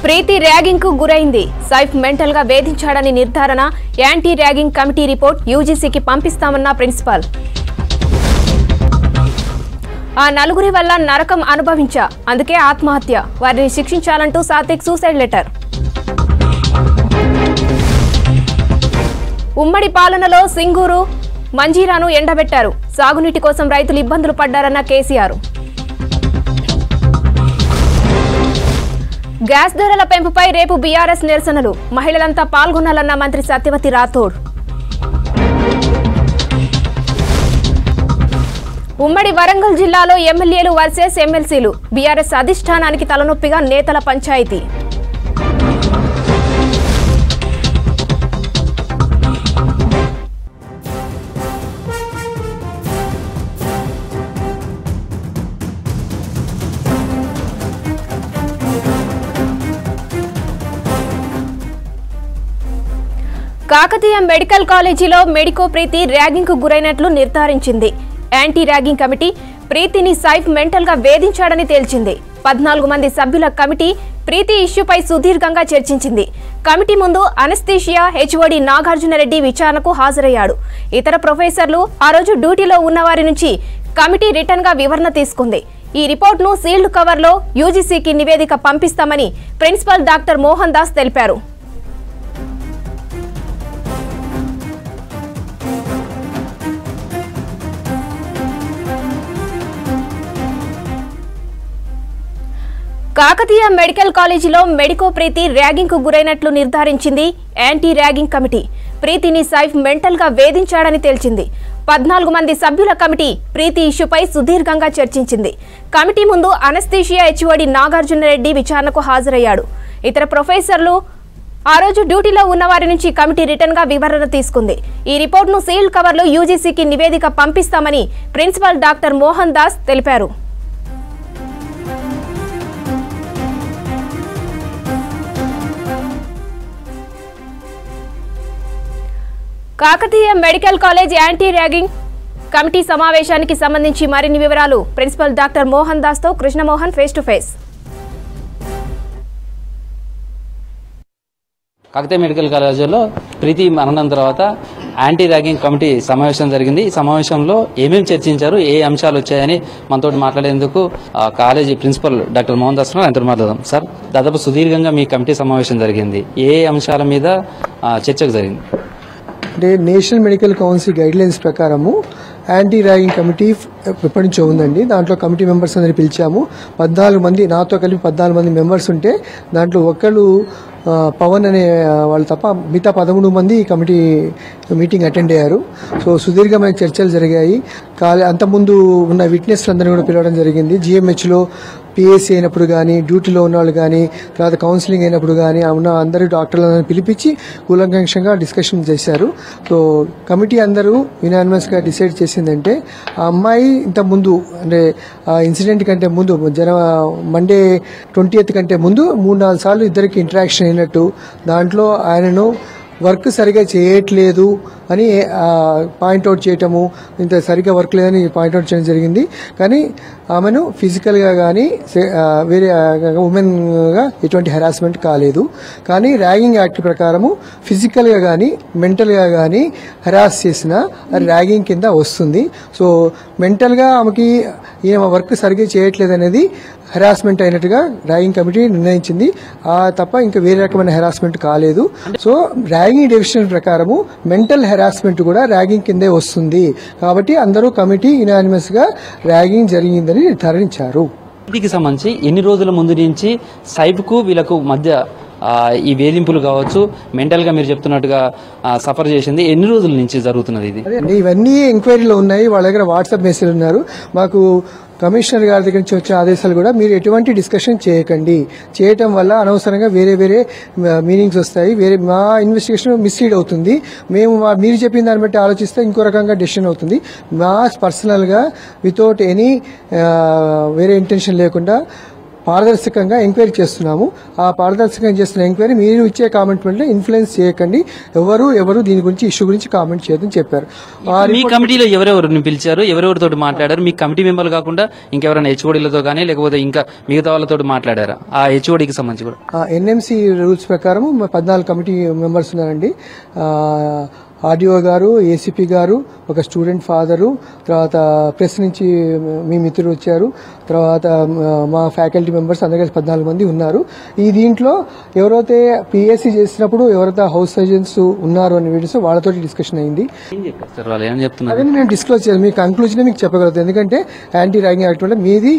ప్రీతి ragging కు గురైంది. Saif mental గా వేధించాడని నిర్ధారణ. యాంటీ ర్యాగింగ్ కమిటీ రిపోర్ట్ యూజీసీకి పంపిస్తామన్న ప్రిన్సిపల్. ఆ నలుగురి వల్ల నరకం అనుభవించా, అందుకే ఆత్మహత్య. వారిని శిక్షించాలంటూ సాత్విక్ సూసైడ్ లెటర్. ఉమ్మడి పాలనలో సింగూరు, మంజీరాను ఎండబెట్టారు. సాగునీటి కోసం రైతులు ఇబ్బందులు పడ్డారన్న కేసీఆర్. గ్యాస్ ధరల పెంపుపై రేపు బీఆర్ఎస్ నిరసనలు. మహిళలంతా పాల్గొనాలన్న మంత్రి సత్యవతి రాథోడ్. ఉమ్మడి వరంగల్ జిల్లాలో ఎమ్మెల్యేలు వర్సెస్ ఎమ్మెల్సీలు. బీఆర్ఎస్ అధిష్టానానికి తలనొప్పిగా నేతల పంచాయతీ. కాకతీయ మెడికల్ కాలేజీలో మెడికో ప్రీతి ర్యాగింగ్ కు గురైనట్లు నిర్ధారించింది. యాంటీ ర్యాగింగ్ కమిటీ ప్రీతిని సైఫ్ మెంటల్ గా వేధించాడని తేల్చింది. 14 మంది సభ్యుల కమిటీ ప్రీతి ఇష్యూపై సుదీర్ఘంగా చర్చించింది. కమిటీ ముందు అనస్థీషియా హెచ్ఓడి నాగార్జునరెడ్డి విచారణకు హాజరయ్యాడు. ఇతర ప్రొఫెసర్లు ఆ రోజు డ్యూటీలో ఉన్నవారి నుంచి కమిటీ రిటర్న్ గా వివరణ తీసుకుంది. ఈ రిపోర్టును సీల్డ్ కవర్లో యూజీసీకి నివేదిక పంపిస్తామని ప్రిన్సిపల్ డాక్టర్ మోహన్ దాస్ తెలిపారు. కాకతీయ మెడికల్ కాలేజీలో మెడికో ప్రీతి ర్యాగింగ్ కు గురైనట్లు నిర్ధారించింది యాంటీ ర్యాగింగ్ కమిటీ. ప్రీతిని సైఫ్ మెంటల్ గా వేధించాడని తేల్చింది. 14 మంది సభ్యుల కమిటీ ప్రీతి ఇష్యూపై సుదీర్ఘంగా చర్చించింది. కమిటీ ముందు అనస్థీషియా హెచ్ఓడి నాగార్జునరెడ్డి విచారణకు హాజరయ్యాడు. ఇతర ప్రొఫెసర్లు ఆ రోజు డ్యూటీలో ఉన్నవారి నుంచి కమిటీ రిటర్న్ గా వివరణ తీసుకుంది. ఈ రిపోర్టును సీల్డ్ కవర్లో యూజీసీకి నివేదిక పంపిస్తామని ప్రిన్సిపల్ డాక్టర్ మోహన్ దాస్ తెలిపారు. Kakatiya medical college anti ragging committee సమావేశానికి సంబంధించి మరిన్ని వివరాలు ప్రిన్సిపల్ డాక్టర్ మోహన్ దాస్ తో Krishnamohan face to face. Kakatiya medical కాలేజీలో ప్రీతి మరణం తర్వాత యాంటీ ర్యాగింగ్ కమిటీ సమావేశం జరిగింది. ఈ సమావేశంలో ఏమేమి చర్చించారు, ఏ అంశాలు వచ్చాయని మనతో మాట్లాడేందుకు college principal doctor Mohan Das ఆయనతో మాట్లాడదాం. సార్, దాదాపు సుదీర్ఘంగా మీ కమిటీ సమావేశం జరిగింది. ఏ అంశాల మీద చర్చకు జరిగింది? అంటే national medical council guide lines ప్రకారము యాంటీ ర్యాగింగ్ కమిటీ ఎప్పటి నుంచో ఉందండి. దాంట్లో కమిటీ మెంబర్స్ అందరినీ పిలిచాము. 14 మంది, నాతో కలిపి 14 మంది మెంబర్స్ ఉంటే దాంట్లో ఒకళ్ళు పవన్ అనే వాళ్ళు తప్ప మిగతా 13 మంది ఈ కమిటీ మీటింగ్ అటెండ్ అయ్యారు. సో సుదీర్ఘమైన చర్చలు జరిగాయి. అంతకుముందు ఉన్న విట్నెస్లు అందరినీ కూడా పిలవడం జరిగింది. జిఎంహెచ్లో పిఎస్సీ అయినప్పుడు కానీ, డ్యూటీలో ఉన్నవాళ్ళు కానీ, తర్వాత కౌన్సిలింగ్ అయినప్పుడు కానీ ఉన్న అందరూ డాక్టర్లను పిలిపించి కూలంకషంగా డిస్కషన్ చేశారు. సో కమిటీ అందరూ యునానిమస్గా డిసైడ్ చేసిందంటే ఆ అమ్మాయి ఇంతకుముందు అంటే ఆ ఇన్సిడెంట్ కంటే ముందు మండే 20th కంటే ముందు 3-4 సార్లు ఇద్దరికి ఇంటరాక్షన్ అయినట్టు, దాంట్లో ఆయనను వర్క్ సరిగా చేయట్లేదు అని పాయింట్అవుట్ చేయటము, ఇంత సరిగా వర్క్ లేదని పాయింట్అవుట్ చేయడం జరిగింది. కానీ ఆమెను ఫిజికల్గా కానీ వేరే ఉమెన్గా ఎటువంటి హెరాస్మెంట్ కాలేదు. కానీ ర్యాగింగ్ యాక్ట్ ప్రకారము ఫిజికల్గా కానీ మెంటల్గా కానీ హెరాస్ చేసినా ర్యాగింగ్ కింద వస్తుంది. సో మెంటల్గా ఆమెకి ఈమె వర్క్ సరిగ్గా చేయట్లేదు అనేది హెరాస్మెంట్ అయినట్టుగా ర్యాగింగ్ కమిటీ నిర్ణయించింది. తప్ప ఇంకా వేరే రకమైన హెరాస్మెంట్ కాలేదు. సో ర్యాగింగ్ డెఫినేషన్ ప్రకారము మెంటల్ హెరాస్మెంట్ కూడా ర్యాగింగ్ కిందే వస్తుంది. కాబట్టి అందరూ కమిటీ యునానిమస్ గా ర్యాగింగ్ జరిగిందని నిర్ధారించారు. వీటికి సంబంధించి ఎన్ని రోజుల ముందు నుంచి సైఫ్ కు వీళ్ళకు మధ్య ఈ వేధింపులు కావచ్చు, మెంటల్ గా మీరు చెప్తున్నట్టుగా సఫర్ చేసింది ఎన్ని రోజుల నుంచి జరుగుతున్నది ఇది? ఇవన్నీ ఎంక్వైరీలో ఉన్నాయి. వాళ్ళ దగ్గర వాట్సాప్ మెసేజ్ ఉన్నారు. మాకు కమిషనర్ గారి దగ్గర నుంచి వచ్చిన ఆదేశాలు కూడా మీరు ఎటువంటి డిస్కషన్ చేయకండి, చేయటం వల్ల అనవసరంగా వేరే వేరే మీనింగ్స్ వస్తాయి, వేరే మా ఇన్వెస్టిగేషన్ మిస్లీడ్ అవుతుంది, మేము మీరు చెప్పిన దాన్ని బట్టి ఆలోచిస్తే ఇంకో రకంగా డెసిషన్ అవుతుంది. మా పర్సనల్గా వితౌట్ ఎనీ వేరే ఇంటెన్షన్ లేకుండా పారదర్శకంగా ఎంక్వైరీ చేస్తున్నాము. ఆ పారదర్శకంగా చేస్తున్న ఎంక్వైరీ మీరు ఇచ్చే కామెంట్ వల్ల ఇన్ఫ్లుయెన్స్ చేయకండి, ఎవరు దీని గురించి ఇష్యూ గురించి కామెంట్ చేయదని చెప్పారు. మీ కమిటీలో ఎవరెవరిని పిలిచారు, ఎవరెవరితో మాట్లాడారు? మీ కమిటీ మెంబర్లు కాకుండా ఇంకెవరైనా హెచ్ఓడీలతో కానీ లేకపోతే ఇంకా మిగతా వాళ్ళతో మాట్లాడారా? ఆ హెచ్ఓడీకి సంబంధించి కూడా ఎన్ఎంసీ రూల్స్ ప్రకారం 14 కమిటీ మెంబర్స్ ఉన్నారండి. ఆర్డీఓ గారు, ఏసీపీ గారు, ఒక స్టూడెంట్ ఫాదరు, తర్వాత ప్రెస్ నుంచి మీ మిత్రులు వచ్చారు, తర్వాత మా ఫ్యాకల్టీ మెంబర్స్ అందరూ కలిసి 14 మంది ఉన్నారు. ఈ దీంట్లో ఎవరైతే పిఎస్సీ చేసినప్పుడు ఎవరైతే హౌస్ సర్జన్స్ ఉన్నారు అనే వీడియోస్ వాళ్ళతో డిస్కషన్ అయింది. అవన్నీ మేము డిస్క్లోజ్ చేయాలి. మీ కంక్లూజన్ మీకు చెప్పగలుగుతాం, ఎందుకంటే యాంటీ ర్యాగింగ్ యాక్ట్ వల్ల మీది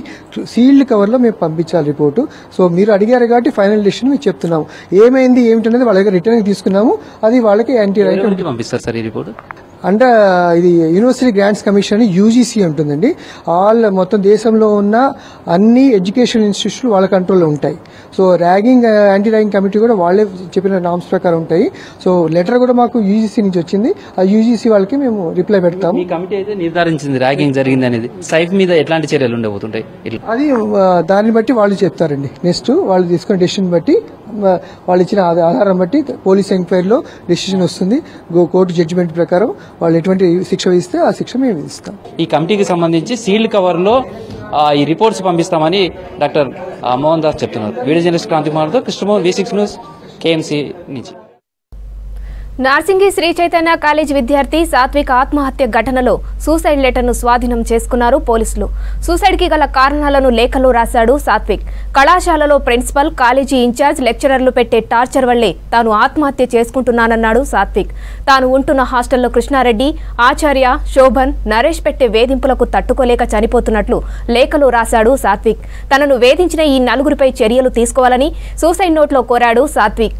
సీల్డ్ కవర్ లో మేము పంపించాలి రిపోర్టు. సో మీరు అడిగారు కాబట్టి ఫైనల్ డెసిషన్ మీకు చెప్తున్నాము. ఏమైంది ఏమిటనేది వాళ్ళ దగ్గర రిటర్న్ తీసుకున్నాము. అది వాళ్ళకి యాంటీ ర్యాగింగ్ అంటే ఇది యూనివర్సిటీ గ్రాంట్స్ కమిషన్ యూజీసీ ఉంటుందండి. మొత్తం దేశంలో ఉన్న అన్ని ఎడ్యుకేషన్ ఇన్స్టిట్యూట్లు వాళ్ళ కంట్రోల్లో ఉంటాయి. So ragging anti ragging committee కూడా వాళ్ళే చెప్పిన నామ్స్ ప్రకారం ఉంటాయి. సో లెటర్ కూడా మాకు యూజీసీ నుంచి వచ్చింది. ఆ యూజీసీ వాళ్ళకి మేము రిప్లై పెడతాము. ఈ కమిటీ అయితే నిర్ధారించింది ర్యాగింగ్ జరిగింది అనేది. సైఫ్ మీద ఎట్లాంటి చర్యలు ఉండబోతుంటాయి? అది దాన్ని బట్టి వాళ్ళు చెప్తారండి. నెక్స్ట్ వాళ్ళు తీసుకున్న డెసిషన్ బట్టి, వాళ్ళు ఇచ్చిన ఆధారం బట్టి పోలీస్ ఎంక్వైరీలో డెసిషన్ వస్తుంది. కోర్టు జడ్జిమెంట్ ప్రకారం వాళ్ళు ఎటువంటి శిక్ష విధిస్తే ఆ శిక్ష మేము విధిస్తాం. ఈ కమిటీకి సంబంధించి సీల్డ్ కవర్ లో ఈ రిపోర్ట్స్ పంపిస్తామని డాక్టర్ మోహన్ దాస్ చెప్తున్నారు. వీడియో జర్నలిస్ట్ క్రాంతి కుమార్తో కృష్ణమోహన్, V6 న్యూస్, KMC నుంచి. నార్సింగి శ్రీ చైతన్య కాలేజ్ విద్యార్థి సాత్విక్ ఆత్మహత్య ఘటనలో సూసైడ్ లెటర్ను స్వాధీనం చేసుకున్నారు పోలీసులు. సూసైడ్ కి గల కారణాలను లేఖలో రాశాడు సాత్విక్. కళాశాలలో ప్రిన్సిపల్, కాలేజీ ఇన్ఛార్జ్, లెక్చరర్లు పెట్టే టార్చర్ వల్లే తాను ఆత్మహత్య చేసుకుంటున్నానన్నాడు సాత్విక్. తాను ఉంటున్న హాస్టల్లో కృష్ణారెడ్డి, ఆచార్య, శోభన్, నరేష్ పెట్టే వేధింపులకు తట్టుకోలేక చనిపోతున్నట్లు లేఖలో రాశాడు సాత్విక్. తనను వేధించిన ఈ 4గురిపై చర్యలు తీసుకోవాలని సూసైడ్ నోట్లో కోరాడు సాత్విక్.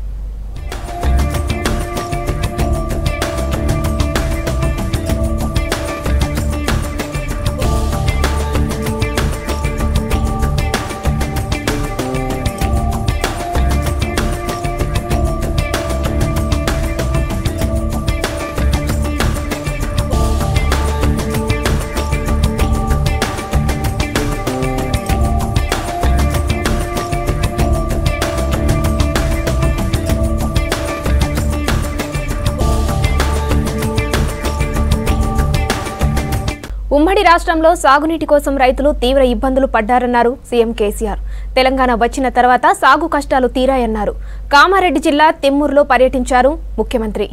ఉమ్మడి రాష్ట్రంలో సాగునీటి కోసం రైతులు తీవ్ర ఇబ్బందులు పడ్డారన్నారు సీఎం కేసీఆర్. తెలంగాణ వచ్చిన తర్వాత సాగు కష్టాలు తీరాయన్నారు. కామారెడ్డి జిల్లా తిమ్మూరులో పర్యటించారు ముఖ్యమంత్రి.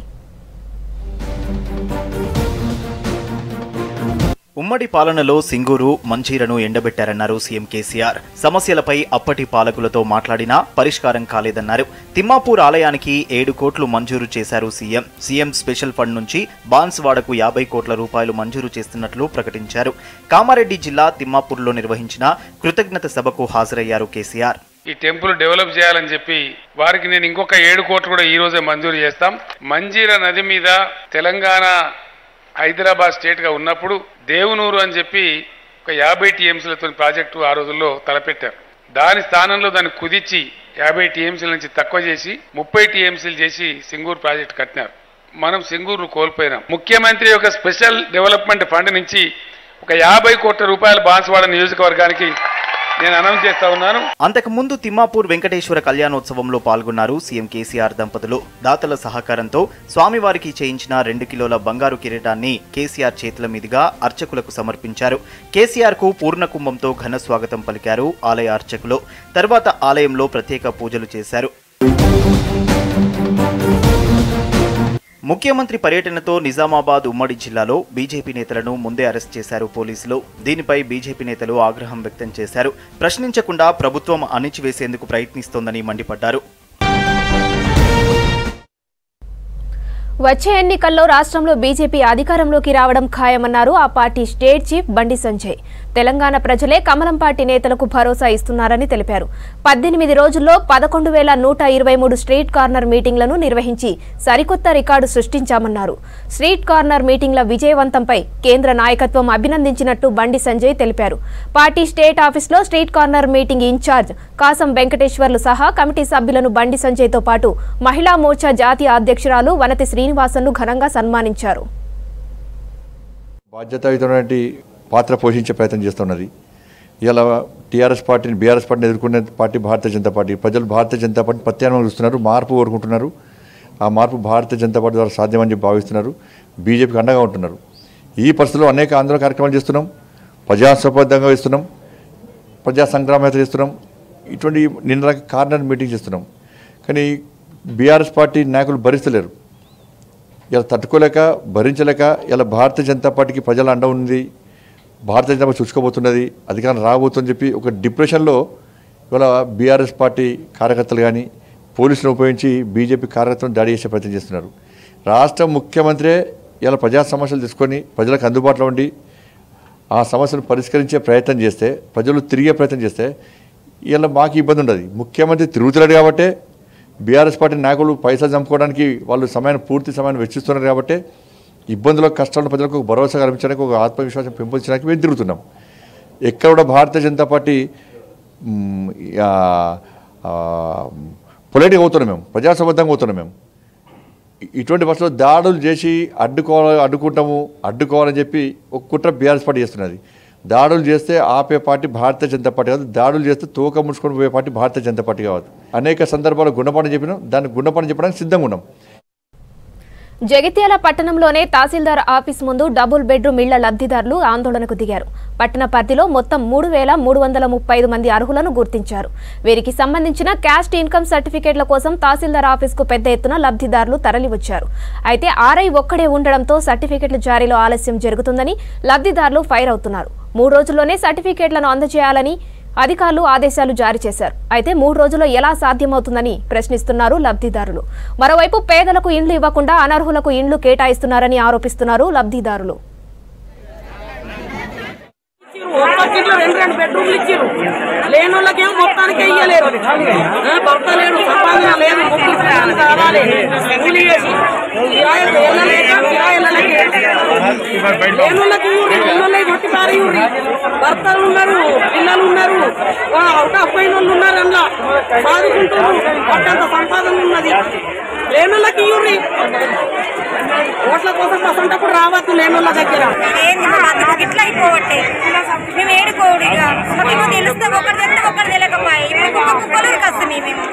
ఉమ్మడి పాలనలో సింగూరు, మంజీరను ఎండబెట్టారన్నారు సీఎం కేసీఆర్. సమస్యలపై అప్పటి పాలకులతో మాట్లాడినా పరిష్కారం కాలేదన్నారు. తిమ్మాపూర్ ఆలయానికి 7 కోట్లు మంజూరు చేశారు సీఎం. సీఎం స్పెషల్ ఫండ్ నుంచి బాన్స్వాడకు 50 కోట్ల రూపాయలు మంజూరు చేస్తున్నట్లు ప్రకటించారు. కామారెడ్డి జిల్లా తిమ్మాపూర్లో నిర్వహించిన కృతజ్ఞత సభకు హాజరయ్యారు కేసీఆర్. ఈ టెంపుల్ డెవలప్ చేయాలని చెప్పి వారికి నేను ఇంకొక 7 కోట్లు కూడా ఈ రోజే మంజూరు చేస్తాం. మంజీర నది మీద తెలంగాణ హైదరాబాద్ స్టేట్ గా ఉన్నప్పుడు దేవునూరు అని చెప్పి ఒక 50 TMCలతో ప్రాజెక్టు ఆ రోజుల్లో తలపెట్టారు. దాని స్థానంలో దాన్ని కుదిచ్చి 50 TMCల నుంచి తక్కువ చేసి 30 TMCలు చేసి సింగూరు ప్రాజెక్టు కట్టినారు. మనం సింగూరు కోల్పోయినాం. ముఖ్యమంత్రి యొక్క స్పెషల్ డెవలప్మెంట్ ఫండ్ నుంచి ఒక 50 కోట్ల రూపాయలు బాన్స్వాడ నియోజకవర్గానికి నేను అనౌన్స్ చేస్తా ఉన్నాను. అంతకుముందు తిమ్మాపూర్ వెంకటేశ్వర కళ్యాణోత్సవంలో పాల్గొన్నారు సీఎం కేసీఆర్ దంపతులు. దాతల సహకారంతో స్వామివారికి చేయించిన 2 కిలోల బంగారు కిరీటాన్ని కేసీఆర్ చేతుల మీదుగా అర్చకులకు సమర్పించారు. కేసీఆర్ కు పూర్ణ కుంభంతో ఘన స్వాగతం పలికారు ఆలయ అర్చకులు. తర్వాత ఆలయంలో ప్రత్యేక పూజలు చేశారు. ముఖ్యమంత్రి పర్యటనతో నిజామాబాద్ ఉమ్మడి జిల్లాలో బీజేపీ నేతలను ముందే అరెస్ట్ చేశారు పోలీసులు. దీనిపై బీజేపీ నేతలు ఆగ్రహం వ్యక్తం చేశారు. ప్రశ్నించకుండా ప్రభుత్వం అణిచివేసేందుకు ప్రయత్నిస్తోందని మండిపడ్డారు. వచ్చే ఎన్నికల్లో రాష్ట్రంలో బీజేపీ అధికారంలోకి రావడం ఖాయమన్నారు ఆ party state chief Bandi Sanjay. Telangana ప్రజలే కమలం పార్టీ నేతలకు భరోసా ఇస్తున్నారని తెలిపారు. 18 రోజుల్లో 11,123 స్ట్రీట్ కార్నర్ మీటింగ్లను నిర్వహించి సరికొత్త రికార్డు సృష్టించామన్నారు. స్ట్రీట్ కార్నర్ మీటింగ్ల విజయవంతంపై కేంద్ర నాయకత్వం అభినందించినట్టు బండి సంజయ్ తెలిపారు. పార్టీ స్టేట్ ఆఫీస్లో street corner meeting incharge Kasam Venkateswarlu సహా కమిటీ సభ్యులను బండి సంజయ్తో పాటు మహిళా మోర్చా జాతీయ అధ్యక్షురాలు వనతి శ్రీనివాసన్ను ఘనంగా సన్మానించారు. బాధ్యతాయుతమైన పాత్ర పోషించే ప్రయత్నం చేస్తున్నది. ఇలా టీఆర్ఎస్ పార్టీని బీఆర్ఎస్ పార్టీని ఎదుర్కొనే పార్టీ భారతీయ జనతా పార్టీ. ప్రజలు భారతీయ జనతా పార్టీ ప్రత్యామ్నాయం చూస్తున్నారు, మార్పు కోరుకుంటున్నారు. ఆ మార్పు భారతీయ జనతా పార్టీ ద్వారా సాధ్యమని చెప్పి భావిస్తున్నారు. బీజేపీకి అండగా ఉంటున్నారు. ఈ పరిస్థితుల్లో అనేక ఆందోళన కార్యక్రమాలు చేస్తున్నాం, ప్రజాస్వామ్యంగా ఇస్తున్నాం, ప్రజా సంగ్రామ యాత్ర చేస్తున్నాం, ఇటువంటి నిన్న కార్నర్ మీటింగ్ చేస్తున్నాం. కానీ బీఆర్ఎస్ పార్టీ నాయకులు భరిస్తలేరు. ఇలా తట్టుకోలేక భరించలేక ఇలా భారతీయ జనతా పార్టీకి ప్రజల అండ ఉంది, భారతీయ జనతా పార్టీ చూసుకోబోతున్నది, అధికారం రాబోతుందని చెప్పి ఒక డిప్రెషన్లో ఇవాళ బీఆర్ఎస్ పార్టీ కార్యకర్తలు కానీ పోలీసులు ఉపయోగించి బీజేపీ కార్యకర్తలను దాడి చేసే ప్రయత్నం చేస్తున్నారు. రాష్ట్ర ముఖ్యమంత్రి ఇలా ప్రజా సమస్యలు తీసుకొని ప్రజలకు అందుబాటులో ఉండి ఆ సమస్యను పరిష్కరించే ప్రయత్నం చేస్తే, ప్రజలు తిరిగే ప్రయత్నం చేస్తే ఇలా మాకు ఇబ్బంది ఉండదు. ముఖ్యమంత్రి తిరుగుతున్నాడు కాబట్టే బీఆర్ఎస్ పార్టీ నాయకులు పైసలు చంపుకోవడానికి వాళ్ళు పూర్తి సమయాన్ని వెచ్చిస్తున్నారు కాబట్టి ఇబ్బందులు కష్టాలను ప్రజలకు భరోసా కల్పించడానికి, ఒక ఆత్మవిశ్వాసం పెంపొందించడానికి మేము తిరుగుతున్నాం. ఎక్కడ కూడా భారతీయ జనతా పార్టీ పొలైట్గా అవుతున్నాం, మేము ప్రజాసంబద్ధంగా అవుతున్నాం. మేము ఇటువంటి పరిస్థితుల్లో దాడులు చేసి అడ్డుకోవాలని చెప్పి ఒక కుట్ర బీఆర్ఎస్ పార్టీ చేస్తున్నది. దాడులు చేస్తే ఆపే పార్టీ భారతీయ జనతా పార్టీ కాదు, దాడులు చేస్తే తోక ముడుచుకొని పోయే పార్టీ భారతీయ జనతా పార్టీ కాదు. అనేక సందర్భాల్లో గుణపాఠం చెప్పినాం, దాన్ని గుణపాఠం చెప్పడానికి సిద్ధంగా ఉన్నాం. జగిత్యాల పట్టణంలోనే తహసీల్దార్ ఆఫీస్ ముందు డబుల్ బెడ్రూమ్ ఇళ్ల లబ్ధిదారులు ఆందోళనకు దిగారు. పట్టణ పరిధిలో మొత్తం 3,335 మంది అర్హులను గుర్తించారు. వీరికి సంబంధించిన క్యాస్ట్ ఇన్కమ్ సర్టిఫికేట్ల కోసం తహసీల్దార్ ఆఫీస్కు పెద్ద ఎత్తున లబ్ధిదారులు తరలివచ్చారు. అయితే ఆర్ఐ ఒక్కడే ఉండడంతో సర్టిఫికేట్ల జారీలో ఆలస్యం జరుగుతుందని లబ్ధిదారులు ఫైర్ అవుతున్నారు. 3 రోజుల్లోనే సర్టిఫికేట్లను అందజేయాలని అధికారులు ఆదేశాలు జారీ చేశారు. అయితే 3 రోజుల్లో ఎలా సాధ్యమవుతుందని ప్రశ్నిస్తున్నారు లబ్ధిదారులు. మరోవైపు పేదలకు ఇండ్లు ఇవ్వకుండా అనర్హులకు ఇండ్లు కేటాయిస్తున్నారని ఆరోపిస్తున్నారు లబ్ధిదారులు. బెడ్రూమ్లు ఇచ్చారు, లేని వాళ్ళకేమో మొత్తానికి ఇయ్యలేరు. భర్త లేడు, సంపాదన లేదు, ముగ్గురు కావాలి కూలి చేసి లేని వాళ్ళకి కొట్టి పారేయుర్రి. భర్తలు ఉన్నారు, పిల్లలు ఉన్నారు, అబ్బాయి వాళ్ళు ఉన్నారు, అందులో సాదుకుంటారు, పట్టంత సంపాదన ఉన్నది. లేని వాళ్ళకి ఇయ్యుర్రి. ఓట్ల కోసం వస్తుంటప్పుడు రావద్దు లేని వాళ్ళ దగ్గర. ఇట్లా అయిపోవట్టే మేము ఏడుకోడు, ఇక మాకు తెలుస్తే ఒకటి తెస్తే ఒకటి తెలియకపోయి కుక్కలు కస్తుంది. మేము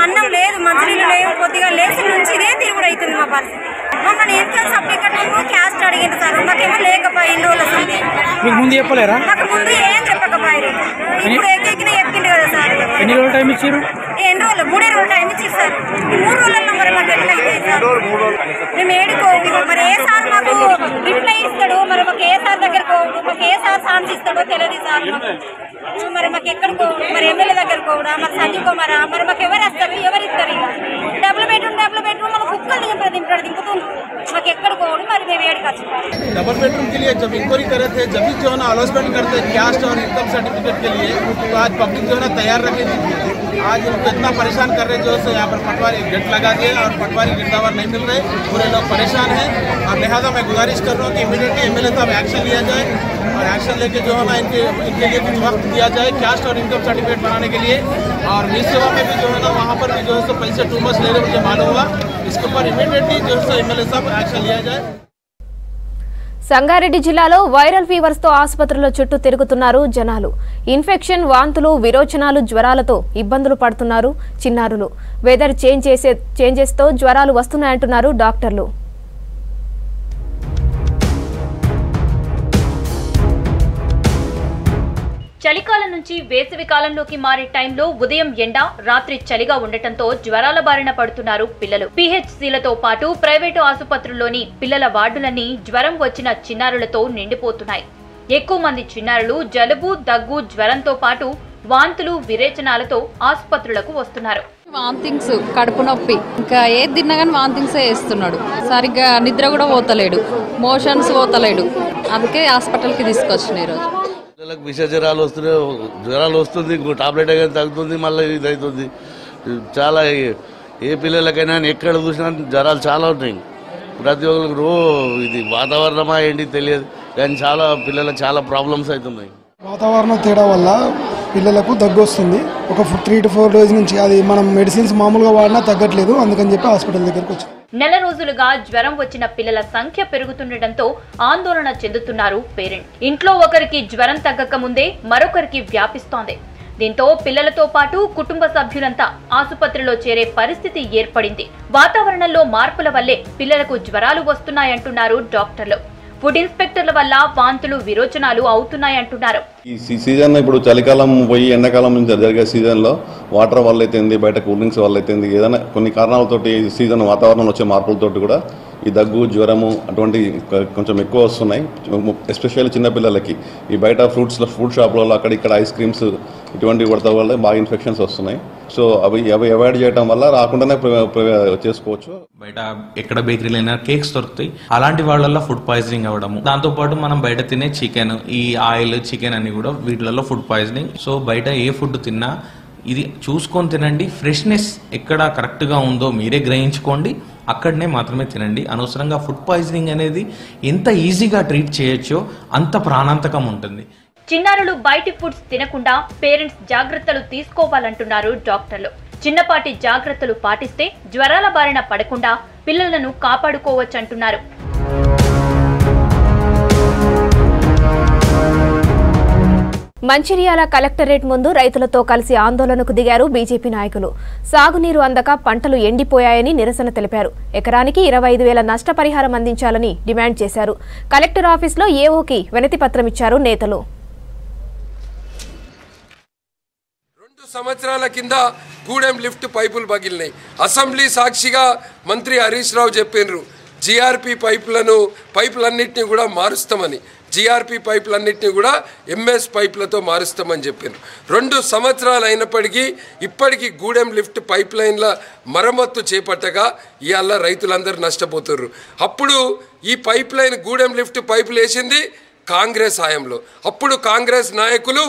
అన్నం లేదు, మంచినీళ్ళు లేవు, కొద్దిగా లేచి నుంచి ఇదే తిరుగుడు అవుతుంది మా పరిస్థితి. మమ్మల్ని ఎంత సర్టిఫికెట్ క్యాస్ట్ అడిగింది సార్, మాకేమో లేకపోయి ఇన్ని రోజులు వస్తుంది. ముందు చెప్పలేరా? మాకు ముందు ఏం చెప్పకపోయారు, ఇప్పుడు ఎక్కిన చెప్పింది కదా సార్. ఎన్ని రోజులు టైం ఇచ్చారు? ఎన్ని రోజులు? 3 రోజులు టైం ఇచ్చారు సార్. ఈ 3 రోజుల్లో మరి మాకు ఎట్లా అవుతుంది సార్? మేము ఏడుకోవు. మరి ఏ సార్ మాకు రిప్లై ఇస్తాడు, మరి మాకు ఏ సార్ దగ్గర పోవడు, మాకు ఏ సార్ ఛాన్స్ ఇస్తాడో తెలియదు సార్. మరి మాకు ఎక్కడ పోవడు, మరి ఎమ్మెల్యే దగ్గర పోవడా, మరి సంజీవ్ కుమారా, మరి మాకు ఎవరు వస్తారు, ఎవరు ఇస్తారు? ఇక డబుల్ బెడ్రూమ్ మన కుక్కలు దింపుతుంది, మాకు ఎక్కడ పోవడు. మరి మేము ఏడుకోవచ్చు. डबल बेडरूम के लिए जब इंक्वायरी करे थे, जब भी जो है ना अलॉटमेंट करते कैस्ट और इनकम सर्टिफिकेट के लिए, तो आज पब्लिक जो है ना तैयार रखी थी. आज इनको इतना परेशान कर रहे जो है यहाँ पर पटवारी गेट लगा दिए और पटवारी गिरदावर नहीं मिल रहे, पूरे लोग परेशान हैं. और लिहाजा मैं गुजारिश कर रहा हूँ कि इमीडिएटली एमएलए साहब एक्शन लिया जाए और एक्शन लेके जो है ना इनके लिए कुछ वक्त दिया जाए कैस्ट और इनकम सर्टिफिकेट बनाने के लिए. और मी सेवा में भी जो है ना वहाँ पर भी जो है पैसे टू मच ले रहे मुझे मालूम हुआ. इसके ऊपर इमीडिएटली जो है एमएलए साहब एक्शन लिया जाए. సంగారెడ్డి జిల్లాలో వైరల్ ఫీవర్స్ తో ఆసుపత్రుల చుట్టూ తిరుగుతున్నారు జనాలు. ఇన్ఫెక్షన్, వాంతులు, విరోచనాలు, జ్వరాలతో ఇబ్బందులు పడుతున్నారు చిన్నారులు. వెదర్ చేంజెస్ తో జ్వరాలు వస్తున్నాయంటున్నారు డాక్టర్లు. చలికాలం నుంచి వేసవి కాలంలోకి మారే టైంలో ఉదయం ఎండ, రాత్రి చలిగా ఉండటంతో జ్వరాల బారిన పడుతున్నారు పిల్లలు. పిహెచ్సిలతో పాటు ప్రైవేటు ఆసుపత్రుల్లోని పిల్లల వార్డులన్నీ జ్వరం వచ్చిన చిన్నారులతో నిండిపోతున్నాయి. ఎక్కువ మంది చిన్నారులు జలుబు, దగ్గు, జ్వరంతో పాటు వాంతులు, విరేచనాలతో ఆసుపత్రులకు వస్తున్నారు. వాంతింగ్స్, కడుపు నొప్పి, ఇంకా ఏది తిన్నా కానీ వాంతింగ్సే వేస్తున్నాడు. సరిగ్గా నిద్ర కూడా పోతలేడు, మోషన్స్ పోతలేడు. అందుకే హాస్పిటల్కి తీసుకొచ్చిన ఈరోజు. పిల్లలకు విష జ్వరాలు వస్తుంది, ఇంకో టాబ్లెట్ అయితే తగ్గుతుంది, మళ్ళీ ఇది అవుతుంది. చాలా ఏ పిల్లలకైనా ఎక్కడ చూసినా జ్వరాలు చాలా ఉన్నాయి. ప్రతి ఒక్కరికి ఇది వాతావరణమా ఏంటి తెలియదు, కానీ చాలా పిల్లలకు చాలా ప్రాబ్లమ్స్ అవుతున్నాయి. వాతావరణం తేడా వల్ల పిల్లలకు దగ్గు వస్తుంది. ఒక 3 to 4 డేస్ నుంచి అది మనం మెడిసిన్స్ మామూలుగా వాడినా తగ్గట్లేదు. అందుకని చెప్పి హాస్పిటల్ దగ్గరకు వచ్చాం. నెల రోజులుగా జ్వరం వచ్చిన పిల్లల సంఖ్య పెరుగుతుండటంతో ఆందోళన చెందుతున్నారు పేరెంట్. ఇంట్లో ఒకరికి జ్వరం తగ్గక ముందే మరొకరికి వ్యాపిస్తోంది. దీంతో పిల్లలతో పాటు కుటుంబ సభ్యులంతా ఆసుపత్రిలో చేరే పరిస్థితి ఏర్పడింది. వాతావరణంలో మార్పుల వల్లే పిల్లలకు జ్వరాలు వస్తున్నాయంటున్నారు డాక్టర్లు. ఫుడ్ ఇన్స్పెక్టర్ల వల్ల వాంతులు విరోచనాలు అవుతున్నాయంటున్నారు. ఈ సీజన్ ఇప్పుడు చలికాలం పోయి ఎండాకాలం నుంచి జరిగే సీజన్లో వాటర్ వల్ల అయితేంది, బయట కూల్ డ్రింక్స్ వల్ల అయితేంది, ఏదైనా కొన్ని కారణాలతోటి సీజన్ వాతావరణంలో వచ్చే మార్పులతోటి కూడా ఈ దగ్గు, జ్వరము అటువంటి కొంచెం ఎక్కువ వస్తున్నాయి. ఎస్పెషల్లీ చిన్నపిల్లలకి ఈ బయట ఫుడ్ షాప్లలో అక్కడిక్కడ ఐస్ క్రీమ్స్ ఇటువంటివి కొడతాం వల్ల బాగా ఇన్ఫెక్షన్స్ వస్తున్నాయి. సో అవి అవాయిడ్ చేయడం వల్ల రాకుండానే చేసుకోవచ్చు. బయట ఎక్కడ బేకరీలైనా కేక్స్ దొరుకుతాయి, అలాంటి వాళ్ళల్లో ఫుడ్ పాయిజనింగ్ అవ్వడము. దాంతోపాటు మనం బయట తినే చికెన్, ఈ ఆయిల్ చికెన్ అన్ని కూడా వీటిలలో ఫుడ్ పాయిజనింగ్. సో బయట ఏ ఫుడ్ తిన్నా ఇది చూసుకొని తినండి. ఫ్రెష్నెస్ ఎక్కడ కరెక్ట్గా ఉందో మీరే గ్రహించుకోండి, అక్కడనే మాత్రమే తినండి. అనవసరంగా ఫుడ్ పాయిజనింగ్ అనేది ఎంత ఈజీగా ట్రీట్ చేయొచ్చో అంత ప్రాణాంతకం ఉంటుంది. చిన్నారులు బయటి ఫుడ్స్ తినకుండా పేరెంట్స్ జాగ్రత్తలు తీసుకోవాలంటున్నారు డాక్టర్లు. చిన్నపాటి జాగ్రత్తలు పాటిస్తే జ్వరాల బారిన పడకుండా పిల్లలను కాపాడుకోవచ్చంటున్నారు. మంచిర్యాల కలెక్టరేట్ ముందు రైతులతో కలిసి ఆందోళనకు దిగారు బీజేపీ నాయకులు. సాగునీరు అందక పంటలు ఎండిపోయాయని నిరసన తెలిపారు. ఎకరానికి 25,000 నష్టపరిహారం అందించాలని డిమాండ్ చేశారు. కలెక్టర్ ఆఫీసులో ఏఓకి వినతి పత్రం ఇచ్చారు నేతలు. 2 సంవత్సరాల కింద గూడెం లిఫ్ట్ పైపులు పగిలినాయి. అసెంబ్లీ సాక్షిగా మంత్రి హరీష్ రావు చెప్పినారు, జీఆర్పీ పైపులన్నింటినీ కూడా మారుస్తామని. జీఆర్పీ పైపులన్నింటినీ కూడా ఎంఎస్ పైపులతో మారుస్తామని చెప్పారు. 2 సంవత్సరాలు అయినప్పటికీ ఇప్పటికీ గూడెం లిఫ్ట్ పైప్ లైన్ల మరమ్మత్తు చేపట్టగా ఇవాళ రైతులందరూ నష్టపోతున్నారు. అప్పుడు ఈ పైప్ లైన్ గూడెం లిఫ్ట్ పైపులు వేసింది కాంగ్రెస్ హయాంలో. అప్పుడు కాంగ్రెస్ నాయకులు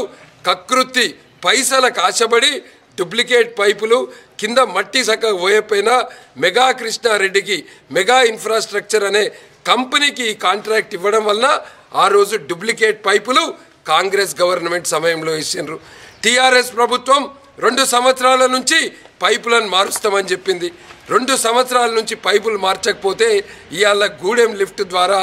కకృతి పైసలకు ఆశపడి డూప్లికేట్ పైపులు కింద మట్టి సక్క పోయపోయినా మెగా కృష్ణారెడ్డికి మెగా ఇన్ఫ్రాస్ట్రక్చర్ అనే కంపెనీకి కాంట్రాక్ట్ ఇవ్వడం వలన ఆ రోజు డూప్లికేట్ పైపులు కాంగ్రెస్ గవర్నమెంట్ సమయంలో ఇచ్చిండ్రు. టీఆర్ఎస్ ప్రభుత్వం 2 సంవత్సరాల నుంచి పైపులను మారుస్తామని చెప్పింది. 2 సంవత్సరాల నుంచి పైపులు మార్చకపోతే ఇవాళ గూడెం లిఫ్ట్ ద్వారా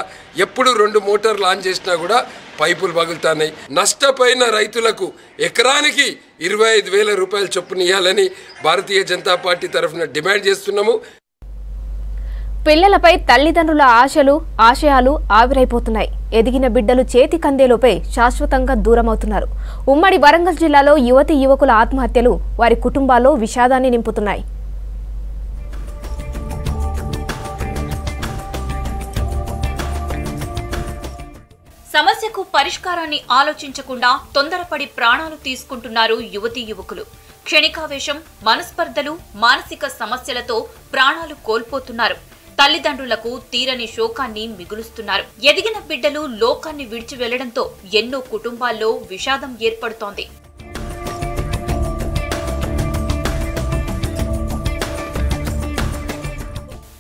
ఎప్పుడు 2 మోటార్లు ఆన్ చేసినా కూడా పైపులు పగులుతున్నాయి. నష్టపోయిన రైతులకు ఎకరానికి 25,000 రూపాయల చొప్పున ఇవ్వాలని భారతీయ జనతా పార్టీ తరఫున డిమాండ్ చేస్తున్నాము. పిల్లలపై తల్లిదండ్రుల ఆశయాలు ఆవిరైపోతున్నాయి. ఎదిగిన బిడ్డలు చేతి కందేలోపై శాశ్వతంగా దూరమవుతున్నారు. ఉమ్మడి వరంగల్ జిల్లాలో యువకుల ఆత్మహత్యలు వారి కుటుంబాల్లో విషాదాన్ని నింపుతున్నాయి. సమస్యకు పరిష్కారాన్ని ఆలోచించకుండా తొందరపడి ప్రాణాలు తీసుకుంటున్నారు యువకులు. క్షణికావేశం, మనస్పర్ధలు, మానసిక సమస్యలతో ప్రాణాలు కోల్పోతున్నారు. తల్లిదండ్రులకు తీరని శోకాన్ని మిగులుస్తున్నారు. ఎదిగిన బిడ్డలు లోకాన్ని విడిచి వెళ్లడంతో ఎన్నో కుటుంబాల్లో విషాదం ఏర్పడుతోంది.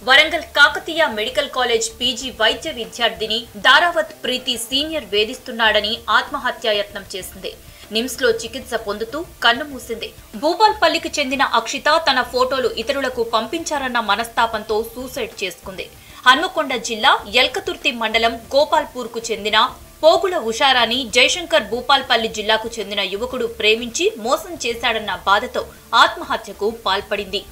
Warangal Kakatiya medical college PG వైద్య విద్యార్థిని దారావత్ ప్రీతి సీనియర్ వేధిస్తున్నాడని ఆత్మహత్యాయత్నం చేసింది. నిమ్స్ లో చికిత్స పొందుతూ కన్నుమూసింది. భూపాల్పల్లికి చెందిన అక్షిత తన ఫోటోలు ఇతరులకు పంపించారన్న మనస్తాపంతో సూసైడ్ చేసుకుంది. హన్మకొండ జిల్లా ఎల్కతుర్తి మండలం గోపాల్పూర్ కు చెందిన పోగుల ఉషారాని జయశంకర్ భూపాల్పల్లి జిల్లాకు చెందిన యువకుడు ప్రేమించి మోసం చేశాడన్న బాధతో ఆత్మహత్యకు పాల్పడింది.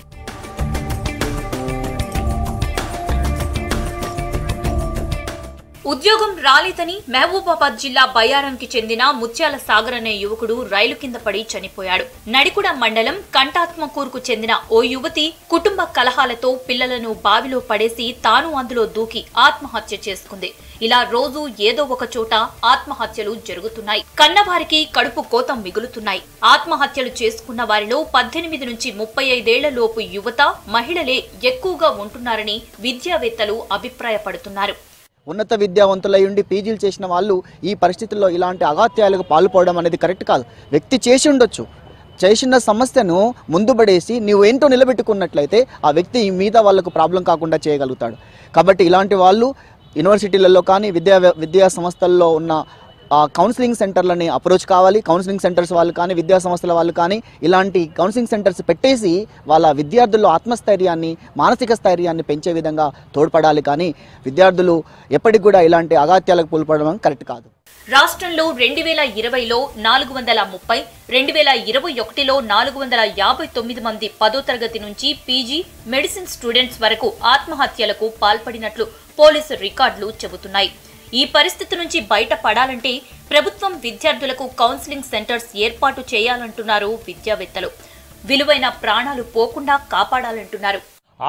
ఉద్యోగం రాలేదని మహబూబాబాద్ జిల్లా బయ్యారంకి చెందిన ముత్యాల సాగర్ అనే యువకుడు రైలు కింద పడి చనిపోయాడు. నడికుడ మండలం కంటాత్మకూరుకు చెందిన ఓ యువతి కుటుంబ కలహాలతో పిల్లలను బావిలో పడేసి తాను అందులో దూకి ఆత్మహత్య చేసుకుంది. ఇలా రోజు ఏదో ఒక చోట ఆత్మహత్యలు జరుగుతున్నాయి. కన్నవారికి కడుపు కోత మిగులుతున్నాయి. ఆత్మహత్యలు చేసుకున్న వారిలో 18 నుంచి 35 ఏళ్ల లోపు యువత, మహిళలే ఎక్కువగా ఉంటున్నారని విద్యావేత్తలు అభిప్రాయపడుతున్నారు. ఉన్నత విద్యావంతులై ఉండి పీజీలు చేసిన వాళ్ళు ఈ పరిస్థితుల్లో ఇలాంటి అగాత్యాలకు పాల్పడడం అనేది కరెక్ట్ కాదు. వ్యక్తి చేసి ఉండొచ్చు, చేసిన సమస్యను ముందుబడేసి నువ్వు ఏంటో నిలబెట్టుకున్నట్లయితే ఆ వ్యక్తి మీద వాళ్ళకు ప్రాబ్లం కాకుండా చేయగలుగుతాడు. కాబట్టి ఇలాంటి వాళ్ళు యూనివర్సిటీలలో కానీ విద్యా సంస్థల్లో ఉన్న కౌన్సిలింగ్ సెంటర్లని అప్రోచ్ కావాలి. కౌన్సిలింగ్ సెంటర్స్ వాళ్ళు కానీ విద్యా సంస్థల వాళ్ళు కానీ ఇలాంటి కౌన్సిలింగ్ సెంటర్స్ పెట్టేసి వాళ్ళ విద్యార్థుల్లో ఆత్మస్థైర్యాన్ని మానసిక స్థైర్యాన్ని పెంచే విధంగా తోడ్పడాలి. కానీ విద్యార్థులు ఎప్పటికి కూడా ఇలాంటి అగాత్యాలకు పాల్పడడం కరెక్ట్ కాదు. రాష్ట్రంలో 2020లో 430, 2021లో 459 మంది 10వ తరగతి నుంచి పీజీ మెడిసిన్ స్టూడెంట్స్ వరకు ఆత్మహత్యలకు పాల్పడినట్లు పోలీసు రికార్డులు చెబుతున్నాయి. ఈ పరిస్థితి నుంచి బయటపడాలంటే ప్రభుత్వం విద్యార్థులకు కౌన్సిలింగ్ సెంటర్స్ ఏర్పాటు చేయాలంటున్నారు విద్యావేత్తలు. విలువైన ప్రాణాలు పోకుండా కాపాడాలంటున్నారు.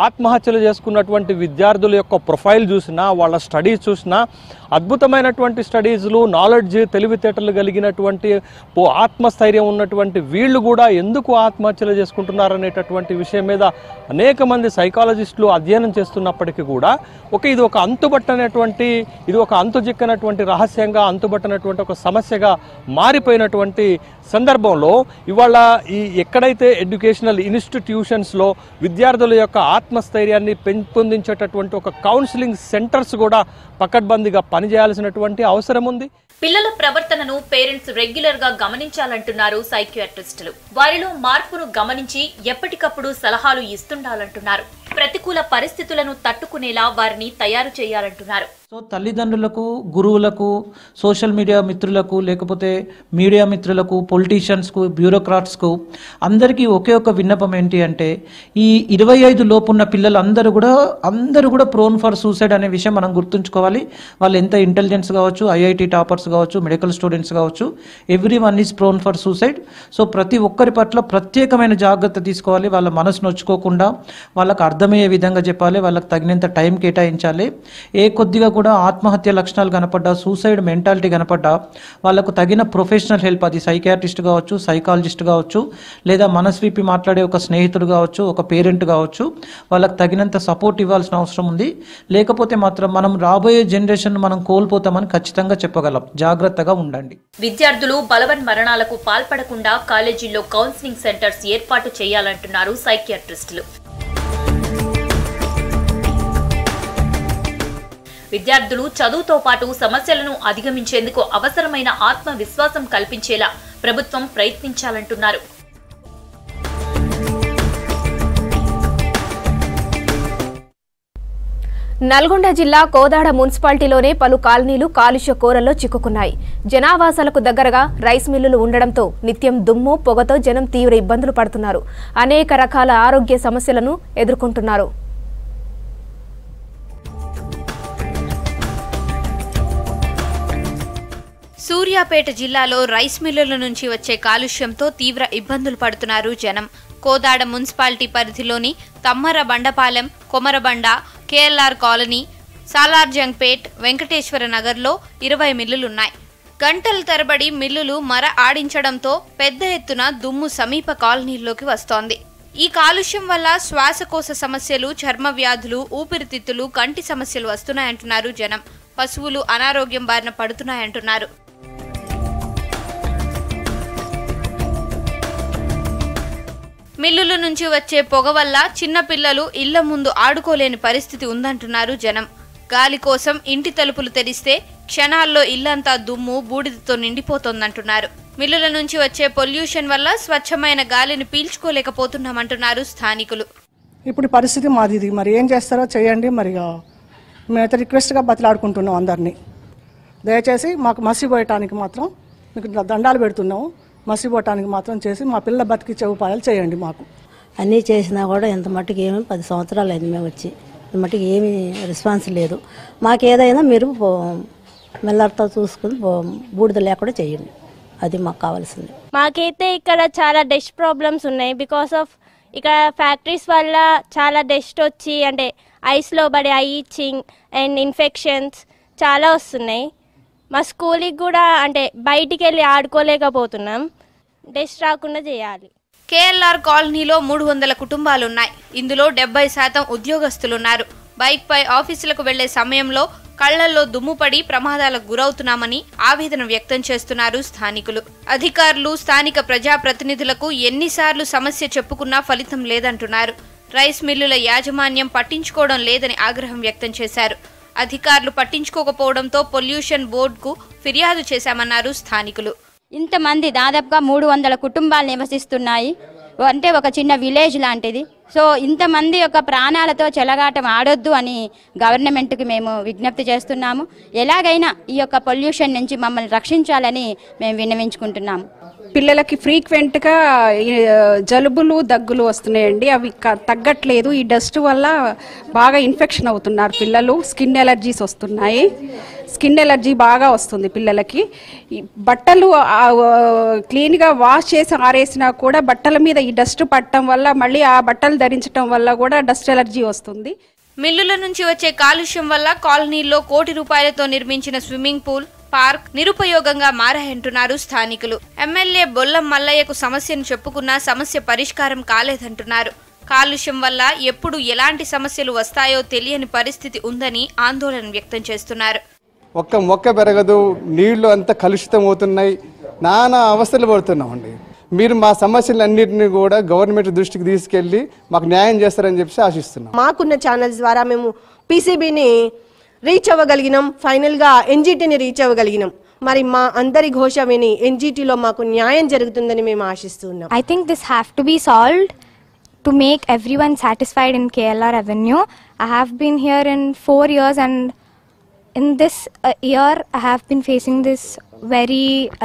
ఆత్మహత్యలు చేసుకున్నటువంటి విద్యార్థుల యొక్క ప్రొఫైల్ చూసినా, వాళ్ళ స్టడీస్ చూసినా అద్భుతమైనటువంటి స్టడీస్లు, నాలెడ్జ్, తెలివితేటలు కలిగినటువంటి ఆత్మస్థైర్యం ఉన్నటువంటి వీళ్ళు కూడా ఎందుకు ఆత్మహత్యలు చేసుకుంటున్నారనేటటువంటి విషయం మీద అనేక మంది సైకాలజిస్టులు అధ్యయనం చేస్తున్నప్పటికీ కూడా ఇది ఒక అంతుబట్టనటువంటి, ఇది ఒక అంతుచిక్కనటువంటి రహస్యంగా, అంతుబట్టనటువంటి ఒక సమస్యగా మారిపోయినటువంటి సందర్భంలో ఇవాళ ఎక్కడైతే ఎడ్యుకేషనల్ ఇన్స్టిట్యూషన్స్లో విద్యార్థుల యొక్క ఆత్మస్థైర్యాన్ని పెంపొందించేటటువంటి ఒక కౌన్సిలింగ్ సెంటర్స్ కూడా పకడ్బందీగా పనిచేయాల్సినటువంటి అవసరం ఉంది. పిల్లల ప్రవర్తనను పేరెంట్స్ రెగ్యులర్ గా గమనించాలంటున్నారు సైకియాట్రిస్టులు. వారిలో మార్పును గమనించి ఎప్పటికప్పుడు సలహాలు ఇస్తుండాలంటున్నారు. ప్రతికూల పరిస్థితులను తట్టుకునేలా వారిని తయారు చేయాలంటున్నారు. సో తల్లిదండ్రులకు, గురువులకు, సోషల్ మీడియా మిత్రులకు, లేకపోతే మీడియా మిత్రులకు, పొలిటీషియన్స్కు, బ్యూరోక్రాట్స్కు అందరికీ ఒకే ఒక విన్నపం ఏంటి అంటే ఈ 25 లోపున్న పిల్లలు అందరూ కూడా ప్రోన్ ఫర్ సూసైడ్ అనే విషయం మనం గుర్తుంచుకోవాలి. వాళ్ళు ఎంత ఇంటెలిజెన్స్ కావచ్చు, ఐఐటి టాపర్స్ కావచ్చు, మెడికల్ స్టూడెంట్స్ కావచ్చు, every one is prone for suicide. So ప్రతి ఒక్కరి పట్ల ప్రత్యేకమైన జాగ్రత్త తీసుకోవాలి. వాళ్ళ మనసు నొచ్చుకోకుండా వాళ్ళకు అర్థమయ్యే విధంగా చెప్పాలి. వాళ్ళకి తగినంత టైం కేటాయించాలి. కొద్దిగా కూడా ఆత్మహత్య లక్షణాలు కనపడ్డా, సూసైడ్ మెంటాలిటీ కనపడ్డా వాళ్ళకు తగిన ప్రొఫెషనల్ హెల్ప్, అది సైకియాట్రిస్ట్ కావచ్చు, సైకాలజిస్ట్ కావచ్చు, లేదా మనస్విపి మాట్లాడే ఒక స్నేహితుడు కావచ్చు, ఒక పేరెంట్ కావచ్చు, వాళ్ళకు తగినంత సపోర్ట్ ఇవ్వాల్సిన అవసరం ఉంది. లేకపోతే మాత్రం మనం రాబోయే జనరేషన్ మనం కోల్పోతామని ఖచ్చితంగా చెప్పగలం. జాగ్రత్తగా ఉండండి. విద్యార్థులు బలవన్ మరణాలకు పాల్పడకుండా కాలేజీల్లో కౌన్సిలింగ్ సెంటర్స్ ఏర్పాటు చేయాలంటున్నారు సైకియాట్రిస్టులు. విద్యార్థులు చదువుతో పాటు సమస్యలను అధిగమించేందుకు అవసరమైన ఆత్మవిశ్వాసం కల్పించేలా ప్రభుత్వం ప్రయత్నించాలంటున్నారు. నల్గొండ జిల్లా కోదాడ మున్సిపాలిటీలోనే పలు కాలనీలు కాలుష్య కోరల్లో చిక్కుకున్నాయి. జనావాసాలకు దగ్గరగా రైస్ మిల్లులు ఉండడంతో నిత్యం దుమ్ము, పొగతో జనం తీవ్ర ఇబ్బందులు పడుతున్నారు. అనేక రకాల ఆరోగ్య సమస్యలను ఎదుర్కొంటున్నారు. సూర్యాపేట జిల్లాలో రైస్ మిల్లుల నుంచి వచ్చే కాలుష్యంతో తీవ్ర ఇబ్బందులు పడుతున్నారు జనం. కోదాడ మున్సిపాలిటీ పరిధిలోని తమ్మర బండపాలెం, కొమరబండ, కేఎల్ఆర్ కాలనీ, సాలార్జంగ్పేట్, వెంకటేశ్వర నగర్లో 20 మిల్లులున్నాయి. గంటల తరబడి మిల్లులు మర ఆడించడంతో పెద్ద ఎత్తున దుమ్ము సమీప కాలనీల్లోకి వస్తోంది. ఈ కాలుష్యం వల్ల శ్వాసకోశ సమస్యలు, చర్మ వ్యాధులు, ఊపిరితిత్తులు, కంటి సమస్యలు వస్తున్నాయంటున్నారు జనం. పశువులు అనారోగ్యం బారిన పడుతున్నాయంటున్నారు. మిల్లుల నుంచి వచ్చే పొగ వల్ల చిన్న పిల్లలు ఇళ్ల ముందు ఆడుకోలేని పరిస్థితి ఉందంటున్నారు జనం. గాలి కోసం ఇంటి తలుపులు తెరిస్తే క్షణాల్లో ఇల్లంతా దుమ్ము, బూడిదతో నిండిపోతోందంటున్నారు. మిల్లుల నుంచి వచ్చే పొల్యూషన్ వల్ల స్వచ్ఛమైన గాలిని పీల్చుకోలేకపోతున్నామంటున్నారు స్థానికులు. ఇప్పుడు పరిస్థితి మాది, మరి ఏం చేస్తారో చేయండి. మరి మేమైతే రిక్వెస్ట్గా బతిలాడుకుంటున్నాం అందరినీ. దయచేసి మాకు మసిపోయటానికి మాత్రం మీకు దండాలు పెడుతున్నాము. మసిపోవటానికి మాత్రం చేసి మా పిల్లల బతికిచ్చే ఉపాయాలు చేయండి. మాకు అన్నీ చేసినా కూడా ఎంత మట్టుకు ఏమి 10 సంవత్సరాలు అయింది మేము వచ్చి, మట్టుకు ఏమీ రెస్పాన్స్ లేదు. మాకు ఏదైనా మీరు మెల్లర్తో చూసుకుని బూడిద లేకుండా చేయండి. అది మాకు కావాల్సింది. మాకైతే ఇక్కడ చాలా డస్ట్ ప్రాబ్లమ్స్ ఉన్నాయి. బికాస్ ఆఫ్ ఇక్కడ ఫ్యాక్టరీస్ వల్ల చాలా డస్ట్ వచ్చి అంటే ఐస్లో పడే ఐ ఇచ్చింగ్ అండ్ ఇన్ఫెక్షన్స్ చాలా వస్తున్నాయి. మా స్కూల్కి కూడా అంటే బయటికి వెళ్ళి ఆడుకోలేకపోతున్నాం. డస్ట్ రాకుండా చేయాలి. కేఎల్ఆర్ కాలనీలో 300 కుటుంబాలున్నాయి. ఇందులో 70% ఉద్యోగస్తులున్నారు. బైక్పై ఆఫీసులకు వెళ్లే సమయంలో కళ్లల్లో దుమ్ముపడి ప్రమాదాలకు గురవుతున్నామని ఆవేదన వ్యక్తం చేస్తున్నారు స్థానికులు. అధికారులు, స్థానిక ప్రజాప్రతినిధులకు ఎన్నిసార్లు సమస్య చెప్పుకున్నా ఫలితం లేదంటున్నారు. రైస్ మిల్లుల యాజమాన్యం పట్టించుకోవడం లేదని ఆగ్రహం వ్యక్తం చేశారు. అధికారులు పట్టించుకోకపోవడంతో పొల్యూషన్ బోర్డుకు ఫిర్యాదు చేశామన్నారు స్థానికులు. ఇంతమంది దాదాపుగా 300 కుటుంబాలు నివసిస్తున్నాయి. అంటే ఒక చిన్న విలేజ్ లాంటిది. సో ఇంతమంది యొక్క ప్రాణాలతో చెలగాటం ఆడొద్దు అని గవర్నమెంట్కి మేము విజ్ఞప్తి చేస్తున్నాము. ఎలాగైనా ఈ యొక్క పొల్యూషన్ నుంచి మమ్మల్ని రక్షించాలని మేము విన్నవించుకుంటున్నాము. పిల్లలకి ఫ్రీక్వెంట్గా జలుబులు దగ్గులు వస్తున్నాయండి. అవి తగ్గట్లేదు. ఈ డస్ట్ వల్ల బాగా ఇన్ఫెక్షన్ అవుతున్నారు పిల్లలు. స్కిన్ ఎలర్జీస్ వస్తున్నాయి. స్కిన్ ఎలర్జీ బాగా వస్తుంది పిల్లలకి. బట్టలు క్లీన్గా వాష్ చేసి ఆరేసినా కూడా బట్టల మీద ఈ డస్ట్ పట్టడం వల్ల మళ్ళీ ఆ బట్టలు ధరించడం వల్ల కూడా డస్ట్ ఎలర్జీ వస్తుంది. మిల్లుల నుంచి వచ్చే కాలుష్యం వల్ల కాలనీల్లో కోటి రూపాయలతో నిర్మించిన స్విమ్మింగ్ పూల్, పార్క్ నిరుపయోగంగా మారాయంటున్నారు స్థానికులు. ఎమ్మెల్యే బొల్లం మల్లయ్యకు సమస్యను చెప్పుకున్నా సమస్య పరిష్కారం కాలేదంటున్నారు. కాలుష్యం వల్ల ఎప్పుడు ఎలాంటి సమస్యలు వస్తాయో తెలియని పరిస్థితి ఉందని ఆందోళన వ్యక్తం చేస్తున్నారు. ఒక్క మొక్క పెరగదు, నీళ్లు అంతా కలుషితం అవుతున్నాయి, నానా అవస్థలు పడుతున్నామండి. మీరు మా సమస్యలన్నింటినీ కూడా గవర్నమెంట్ దృష్టికి తీసుకెళ్లి మాకు న్యాయం చేస్తారని చెప్పి ఆశిస్తున్నాం. మాకున్న ఛానల్స్ ద్వారా మేము పీసీబీని రీచ్ అవ్వగలిగినాం, ఫైనల్గా ఎన్జీటీని రీచ్ అవ్వగలిగినాం. మరి మా అందరి ఘోష విని ఎన్జీటీలో మాకు న్యాయం జరుగుతుందని మేము ఆశిస్తున్నాం. I think this have to be solved to make everyone satisfied in KLR Avenue. I have been here in 4 years and in this year I have been facing this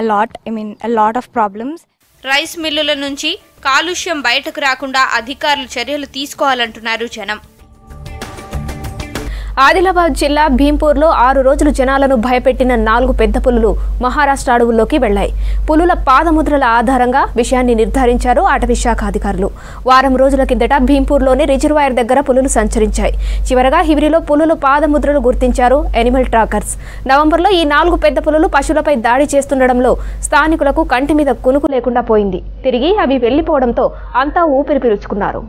a lot of problems. Rice మిల్లుల నుంచి కాలుష్యం బయటకు రాకుండా అధికారులు చర్యలు తీసుకోవాలంటున్నారు జనం. ఆదిలాబాద్ జిల్లా భీంపూర్లో 6 రోజులు జనాలను భయపెట్టిన 4 పెద్ద పులులు మహారాష్ట్ర అడవుల్లోకి వెళ్లాయి. పులుల పాదముద్రల ఆధారంగా విషయాన్ని నిర్ధారించారు అటవీ శాఖ అధికారులు. వారం రోజుల కిందట భీంపూర్లోని రిజర్వాయర్ దగ్గర పులులు సంచరించాయి. చివరగా హివరిలో పులుల పాదముద్రలు గుర్తించారు ఎనిమల్ ట్రాకర్స్. నవంబర్లో ఈ 4 పెద్ద పులులు పశువులపై దాడి చేస్తుండడంలో స్థానికులకు కంటి మీద కునుకు లేకుండా పోయింది. తిరిగి అవి వెళ్లిపోవడంతో అంతా ఊపిరి పీల్చుకున్నారు.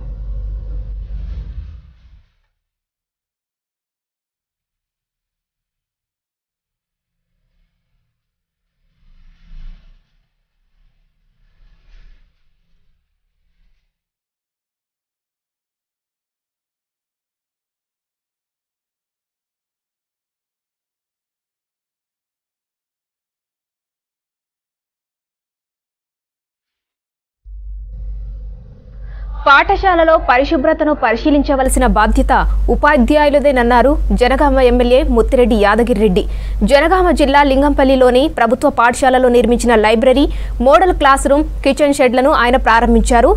పాఠశాలలో పరిశుభ్రతను పరిశీలించవలసిన బాధ్యత ఉపాధ్యాయులదేనన్నారు జనగామ ఎమ్మెల్యే ముత్తిరెడ్డి యాదగిరిరెడ్డి. జనగామ జిల్లా లింగంపల్లిలోని ప్రభుత్వ పాఠశాలలో నిర్మించిన library, modal class room, kitchen షెడ్లను ఆయన ప్రారంభించారు.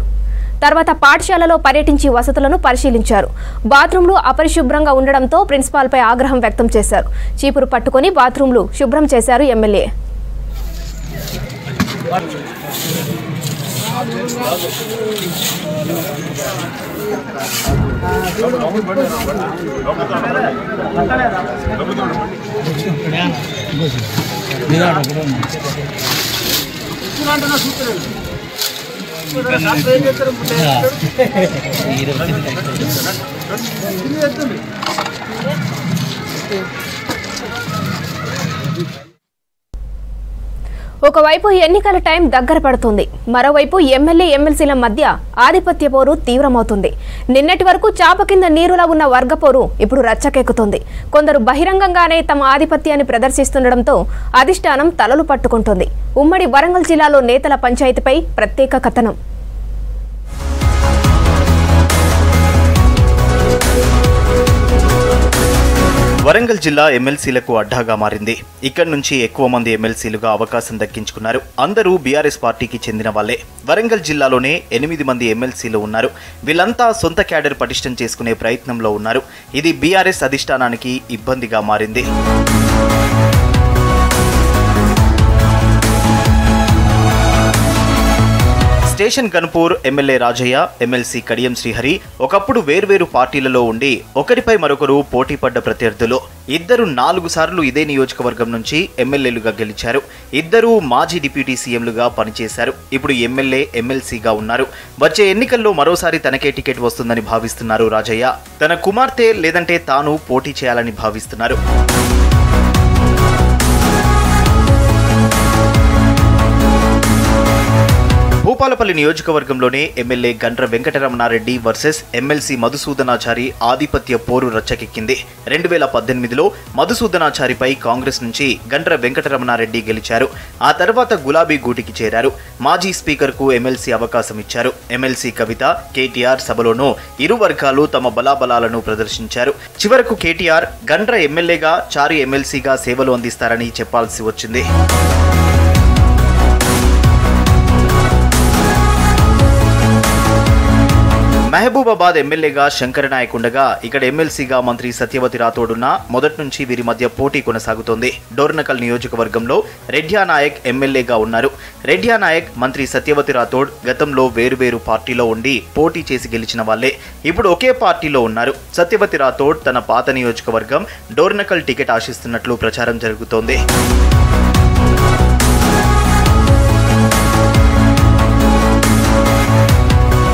తర్వాత పాఠశాలలో పర్యటించి వసతులను పరిశీలించారు. బాత్రూంలు అపరిశుభ్రంగా ఉండడంతో ప్రిన్సిపాల్పై ఆగ్రహం వ్యక్తం చేశారు. చీపురు పట్టుకుని బాత్రూంలు శుభ్రం చేశారు ఎమ్మెల్యే. ఒకవైపు ఎన్నికల టైం దగ్గర పడుతుంది, మరోవైపు ఎమ్మెల్యే ఎమ్మెల్సీల మధ్య ఆధిపత్య పోరు తీవ్రమవుతుంది. నిన్నటి వరకు చాప కింద నీరులా ఉన్న వర్గపోరు ఇప్పుడు రచ్చకెక్కుతుంది. కొందరు బహిరంగంగానే తమ ఆధిపత్యాన్ని ప్రదర్శిస్తుండడంతో అధిష్టానం తలలు పట్టుకుంటుంది. ఉమ్మడి వరంగల్ జిల్లాలో నేతల పంచాయతీపై ప్రత్యేక కథనం. వరంగల్ జిల్లా ఎమ్మెల్సీలకు అడ్డాగా మారింది. ఇక్కడి నుంచి ఎక్కువ మంది ఎమ్మెల్సీలుగా అవకాశం దక్కించుకున్నారు. అందరూ బీఆర్ఎస్ పార్టీకి చెందిన వాళ్లే. వరంగల్ జిల్లాలోనే 8 మంది ఎమ్మెల్సీలు ఉన్నారు. వీళ్ళంతా సొంత క్యాడర్ పటిష్టం చేసుకునే ప్రయత్నంలో ఉన్నారు. ఇది బీఆర్ఎస్ అధిష్టానానికి ఇబ్బందిగా మారింది. Station Ghanpur MLA Rajaiah, MLC Kadiyam Srihari ఒకప్పుడు వేర్వేరు పార్టీలలో ఉండి ఒకరిపై మరొకరు పోటీపడ్డ ప్రత్యర్థులు. ఇద్దరు 4 సార్లు ఇదే నియోజకవర్గం నుంచి ఎమ్మెల్యేలుగా గెలిచారు. ఇద్దరూ మాజీ డిప్యూటీ సీఎంలుగా పనిచేశారు. ఇప్పుడు ఎమ్మెల్యే, ఎమ్మెల్సీగా ఉన్నారు. వచ్చే ఎన్నికల్లో మరోసారి తనకే టికెట్ వస్తుందని భావిస్తున్నారు రాజయ్య. తన కుమార్తె లేదంటే తాను పోటీ చేయాలని భావిస్తున్నారు. భూపాలపల్లి నియోజకవర్గంలోనే MLA Gandra Venkataramana Reddy versus MLC Madhusudhanachari ఆధిపత్య పోరు రచ్చకెక్కింది. 2018లో మధుసూదనాచారిపై కాంగ్రెస్ నుంచి గండ్ర వెంకటరమణారెడ్డి గెలిచారు. ఆ తర్వాత గులాబీ గూటికి చేరారు. మాజీ స్పీకర్కు ఎమ్మెల్సీ అవకాశం ఇచ్చారు. ఎమ్మెల్సీ కవిత, కేటీఆర్ సభలోనూ ఇరు వర్గాలు తమ బలాబలాలను ప్రదర్శించారు. చివరకు కేటీఆర్ గండ్ర ఎమ్మెల్యేగా, చారి ఎమ్మెల్సీగా సేవలు అందిస్తారని చెప్పాల్సి వచ్చింది. మహబూబాబాద్ ఎమ్మెల్యేగా శంకర నాయక్ ఉండగా ఇక్కడ ఎమ్మెల్సీగా మంత్రి సత్యవతి రాథోడున్న మొదటి నుంచి వీరి మధ్య పోటీ కొనసాగుతోంది. డోర్నకల్ నియోజకవర్గంలో రెడ్యా నాయక్ ఎమ్మెల్యేగా ఉన్నారు. రెడ్యా నాయక్, మంత్రి సత్యవతి రాథోడ్ గతంలో వేరువేరు పార్టీలో ఉండి పోటీ చేసి గెలిచిన వాళ్లే. ఇప్పుడు ఒకే పార్టీలో ఉన్నారు. సత్యవతి రాథోడ్ తన పాత నియోజకవర్గం డోర్నకల్ టికెట్ ఆశిస్తున్నట్లు ప్రచారం జరుగుతోంది.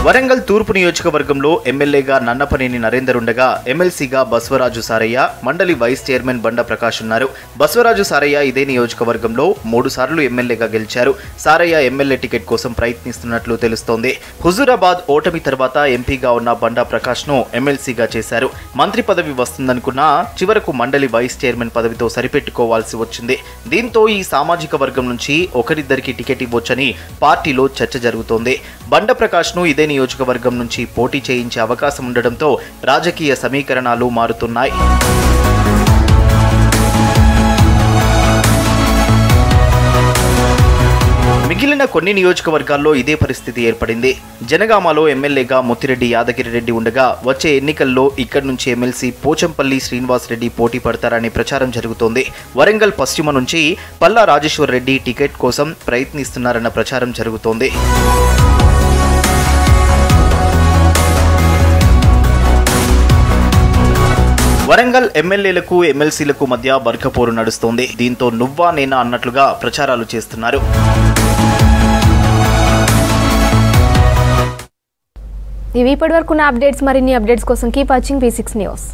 వరంగల్ తూర్పు నియోజకవర్గంలో ఎమ్మెల్యేగా నన్నపనేని నరేందర్ ఉండగా ఎమ్మెల్సీగా బస్వరాజు సారయ్య, మండలి వైస్ చైర్మన్ బండ ప్రకాష్ ఉన్నారు. బస్వరాజు సారయ్య ఇదే నియోజకవర్గంలో 3 సార్లు ఎమ్మెల్యేగా గెలిచారు. సారయ్య ఎమ్మెల్యే టికెట్ కోసం ప్రయత్నిస్తున్నట్లు తెలుస్తోంది. హుజూరాబాద్ ఓటమి తర్వాత ఎంపీగా ఉన్న బండ ప్రకాష్ ను ఎమ్మెల్సీగా చేశారు. మంత్రి పదవి వస్తుందనుకున్నా చివరకు మండలి వైస్ చైర్మన్ పదవితో సరిపెట్టుకోవాల్సి వచ్చింది. దీంతో ఈ సామాజిక వర్గం నుంచి ఒకరిద్దరికి టికెట్ ఇవ్వొచ్చని పార్టీలో చర్చ జరుగుతోంది. బండ ప్రకాష్ ను ఇదే నియోజకవర్గం నుంచి పోటీ చేయించే అవకాశం ఉండడంతో రాజకీయ సమీకరణాలు మారుతున్నాయి. మిగిలిన కొన్ని నియోజకవర్గాల్లో ఇదే పరిస్థితి ఏర్పడింది. జనగామలో ఎమ్మెల్యేగా ముత్తిరెడ్డి యాదగిరిరెడ్డి ఉండగా వచ్చే ఎన్నికల్లో ఇక్కడి నుంచి ఎమ్మెల్సీ పోచంపల్లి శ్రీనివాస్ రెడ్డి పోటీ పడతారనే ప్రచారం జరుగుతోంది. వరంగల్ పశ్చిమ నుంచి పల్లా రాజేశ్వర్ రెడ్డి టికెట్ కోసం ప్రయత్నిస్తున్నారన్న ప్రచారం జరుగుతోంది. వరంగల్ ఎమ్మెల్యేలకు, ఎమ్మెల్సీలకు మధ్య బర్ఖపోరు నడుస్తోంది. దీంతో నువ్వా నేనా అన్నట్లుగా ప్రచారాలు చేస్తున్నారు. ఇవి ఇప్పటివరకున్న అప్డేట్స్. మరిన్ని అప్డేట్స్ కోసం కీప్ వాచింగ్ V6 న్యూస్.